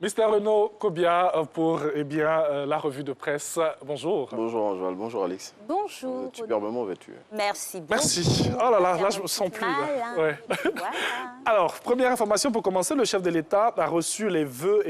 Mr Renaud Kobia pour la revue de presse. Bonjour. Bonjour Anjoal, bonjour Alex. Bonjour. Vous êtes superbement vêtu. Merci beaucoup. Merci. Oh là, je me sens plus. Là. Ouais. Voilà. Alors, première information pour commencer, le chef de l'État a reçu les vœux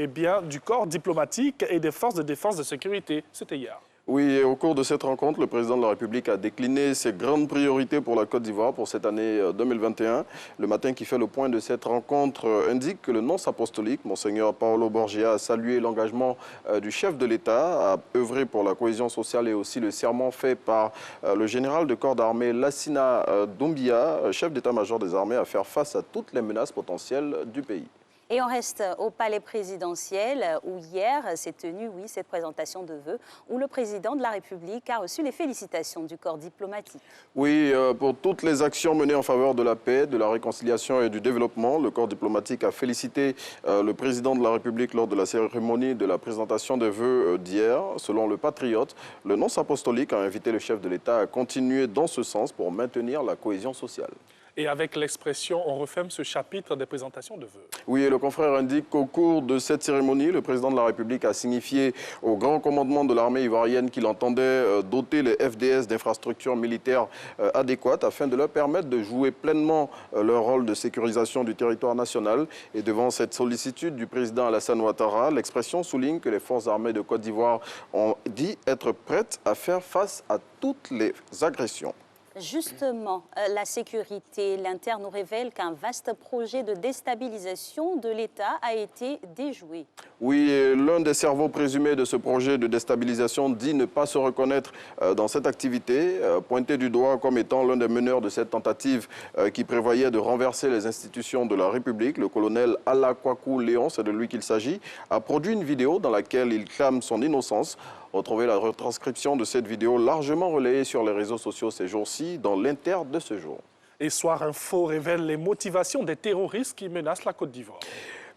du corps diplomatique et des forces de défense de sécurité. C'était hier. Oui, et au cours de cette rencontre, le président de la République a décliné ses grandes priorités pour la Côte d'Ivoire pour cette année 2021. Le matin qui fait le point de cette rencontre indique que le nonce apostolique, Monseigneur Paolo Borgia, a salué l'engagement du chef de l'État à œuvrer pour la cohésion sociale et aussi le serment fait par le général de corps d'armée Lassina Doumbia, chef d'état-major des armées, à faire face à toutes les menaces potentielles du pays. Et on reste au palais présidentiel où hier s'est tenue, cette présentation de vœux où le président de la République a reçu les félicitations du corps diplomatique. Oui, pour toutes les actions menées en faveur de la paix, de la réconciliation et du développement, le corps diplomatique a félicité le président de la République lors de la cérémonie de la présentation des vœux d'hier. Selon le Patriote, le nonce apostolique a invité le chef de l'État à continuer dans ce sens pour maintenir la cohésion sociale. Et avec l'expression, on referme ce chapitre des présentations de vœux. Oui, et le confrère indique qu'au cours de cette cérémonie, le président de la République a signifié au grand commandement de l'armée ivoirienne qu'il entendait doter les FDS d'infrastructures militaires adéquates afin de leur permettre de jouer pleinement leur rôle de sécurisation du territoire national. Et devant cette sollicitude du président Alassane Ouattara, l'expression souligne que les forces armées de Côte d'Ivoire ont dit être prêtes à faire face à toutes les agressions. Justement, la sécurité, l'Inter nous révèle qu'un vaste projet de déstabilisation de l'État a été déjoué. Oui, l'un des cerveaux présumés de ce projet de déstabilisation dit ne pas se reconnaître dans cette activité, pointé du doigt comme étant l'un des meneurs de cette tentative qui prévoyait de renverser les institutions de la République. Le colonel Alakwaku Léon, c'est de lui qu'il s'agit, a produit une vidéo dans laquelle il clame son innocence. Retrouvez la retranscription de cette vidéo largement relayée sur les réseaux sociaux ces jours-ci dans l'Inter de ce jour. Et Soir Info révèle les motivations des terroristes qui menacent la Côte d'Ivoire.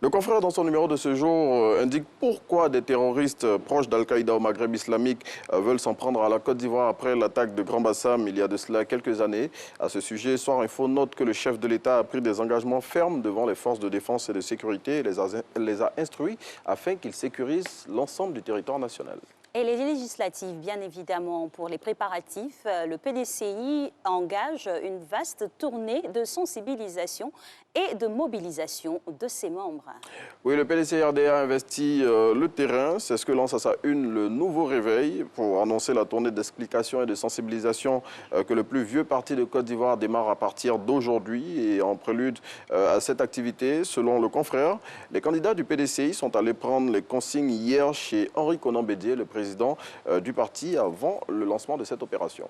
Le confrère, dans son numéro de ce jour, indique pourquoi des terroristes proches d'Al-Qaïda au Maghreb islamique veulent s'en prendre à la Côte d'Ivoire après l'attaque de Grand Bassam il y a de cela quelques années. À ce sujet, Soir Info note que le chef de l'État a pris des engagements fermes devant les forces de défense et de sécurité et les a instruits afin qu'ils sécurisent l'ensemble du territoire national. Et les législatives, bien évidemment, pour les préparatifs, le PDCI engage une vaste tournée de sensibilisation et de mobilisation de ses membres. Oui, le PDCI-RDA investit le terrain. C'est ce que lance à sa une le Nouveau Réveil pour annoncer la tournée d'explication et de sensibilisation que le plus vieux parti de Côte d'Ivoire démarre à partir d'aujourd'hui. Et en prélude à cette activité, selon le confrère, les candidats du PDCI sont allés prendre les consignes hier chez Henri Konan Bédié, le président du parti, avant le lancement de cette opération.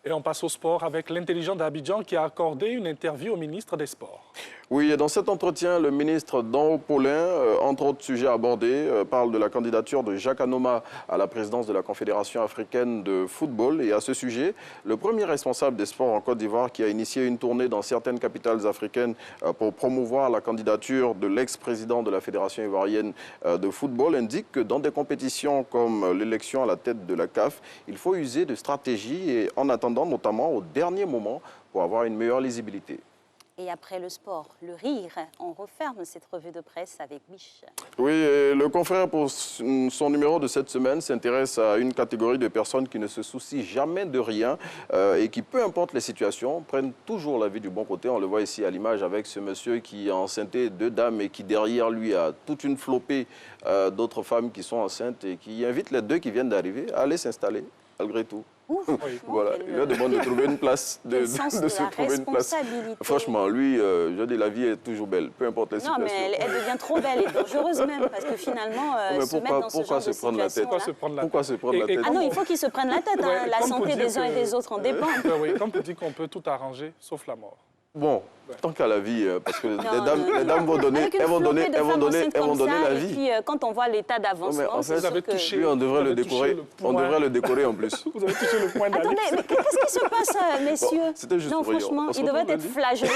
Et on passe au sport avec l'intelligent d'Abidjan qui a accordé une interview au ministre des Sports. Oui, et dans cet entretien, le ministre Danho Paulin, entre autres sujets abordés, parle de la candidature de Jacques Anoma à la présidence de la Confédération africaine de football. Et à ce sujet, le premier responsable des sports en Côte d'Ivoire qui a initié une tournée dans certaines capitales africaines pour promouvoir la candidature de l'ex-président de la Fédération ivoirienne de football indique que dans des compétitions comme l'élection à la tête de la CAF, il faut user de stratégies et en attendant notamment au dernier moment pour avoir une meilleure lisibilité. Et après le sport, le rire, on referme cette revue de presse avec Mich. Oui, et le confrère, pour son numéro de cette semaine, s'intéresse à une catégorie de personnes qui ne se soucient jamais de rien et qui, peu importe les situations, prennent toujours la vie du bon côté. On le voit ici à l'image avec ce monsieur qui a enceinté 2 dames et qui, derrière lui, a toute une flopée d'autres femmes qui sont enceintes et qui invite les 2 qui viennent d'arriver à aller s'installer, malgré tout. Ouf, voilà, il leur demande de trouver une place, de se trouver une place. Franchement, lui, je dis, la vie est toujours belle, peu importe les situations. Non, mais elle devient trop belle et dangereuse même, parce que finalement, se mettre dans ce genre de situation... Pourquoi se prendre la tête? Ah non, il faut qu'ils se prennent la tête, hein. La santé des uns et des autres en dépend. Oui, comme tu dis qu'on peut tout arranger, sauf la mort. Bon, tant qu'à la vie, parce que les dames vont donner, elles vont donner la vie. Et puis, quand on voit l'état d'avancement, c'est sûr que lui, on devrait le décorer. On devrait le décorer en plus. Vous avez touché le point d'Alex. Attendez, mais qu'est-ce qui se passe, messieurs? C'était juste non, franchement, il devrait être flagellé.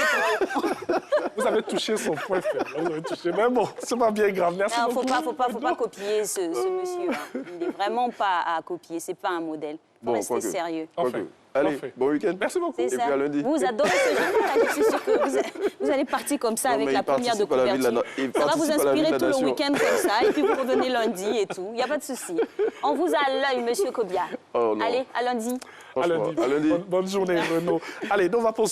Vous avez touché son point faible. Vous avez touché. Mais bon, c'est pas bien grave. Merci beaucoup. Faut pas copier ce monsieur. Il n'est vraiment pas à copier. C'est pas un modèle. Il faut rester sérieux. Enfin. Allez, Parfait. bon week-end. Merci beaucoup. C'est Et ça. puis à lundi. Vous adorez ce journal, je suis sûre que vous allez partir comme ça Non, avec mais la il première de participe à la vie de la couverture. na- il Ça va vous participe à la vie de inspirer la tout le nation. week-end comme ça, et puis vous revenez lundi et tout. Il n'y a pas de souci. On vous a à l'œil, monsieur Kobia. Oh, non. Allez, à lundi. À Franchement, lundi. à lundi. Bonne journée, Renaud. Allez, nous on va poursuivre.